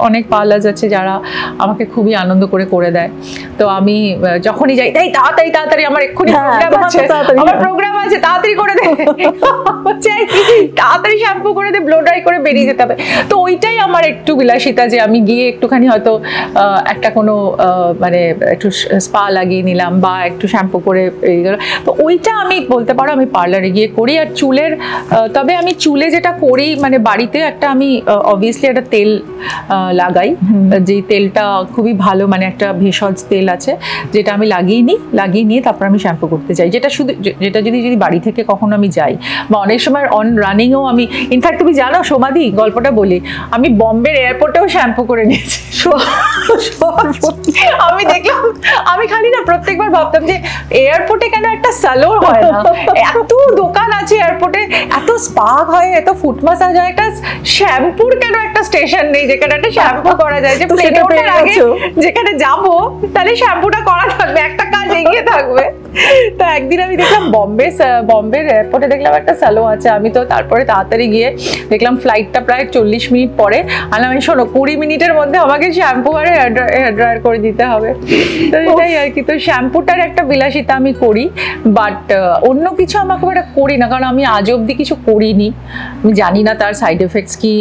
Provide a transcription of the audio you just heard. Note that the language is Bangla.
অনেক পার্লার্স আছে যারা আমাকে খুবই আনন্দ করে দেয়। তো আমি যখনই যাই তাই তাড়াতাড়ি আমার এক্ষুনি প্রোগ্রাম আছে তাড়াতাড়ি করে দে, তাড়াতাড়ি শ্যাম্পু করে দে, ব্লো ড্রাই করে বেরিয়ে যেতে হবে। তো ওইটাই আমার একটু বিলাসিতা, যে আমি গিয়ে একটুখানি হয়তো একটা কোনো মানে একটু স্পা লাগিয়ে নিলাম বা একটু শ্যাম্পু করে বেরিয়ে গেল। তো ওইটা আমি বলতে পারো আমি পার্লারে গিয়ে করি। আর চুলের তবে আমি চুলে যেটা করি মানে বাড়িতে একটা আমি অবভিয়াসলি একটা তেল লাগাই, যেই তেলটা খুবই ভালো, মানে একটা ভেষজ তেল আছে যেটা আমি লাগিয়ে নিয়ে তারপর আমি শ্যাম্পু করতে যাই। যেটা যদি বাড়ি থেকে কখনো আমি যাই বা অনেক সময় অন রানিংও আমি, ইনফ্যাক্ট তুমি জানো সমাধি গল্পটা বলি, আমি বম্বের এয়ারপোর্টেও শ্যাম্পু করে নিয়েছি। আমি দেখলাম, আমি খালি না প্রত্যেকবার ভাবতাম যে এয়ারপোর্টে কেন একটা সালোর হয় না, এত দোকান আছে এয়ারপোর্টে, এত স্পা হয়, এত ফুট মাসাজ হয়, একটা শ্যাম্পুর কেন একটা স্টেশন নেই যেখানে একটা শ্যাম্পু করা যায়, যে প্লেনে ওঠার আগে যেখানে যাবো তাহলে শ্যাম্পুটা করা থাকবে, একটা কাজ এগিয়ে থাকবে। তো একদিন আমি দেখলাম বম্বের এয়ারপোর্টে দেখলাম একটা স্যালো আছে। আমি তো তারপরে তাড়াতাড়ি গিয়ে দেখলাম ফ্লাইটটা প্রায় 40 মিনিট পরে, আমি শোনো 20 মিনিটের মধ্যে আমাকে শ্যাম্পু আর হেয়ার ড্রায়ার করে দিতে হবে। তো এটাই আর কি। তো শ্যাম্পুটার একটা বিলাসিতা আমি করি, বাট অন্য কিছু আমাকে একটা করি না, কারণ আমি আজ অব্দি কিছু করিনি, আমি জানি না তার সাইড এফেক্টস কি,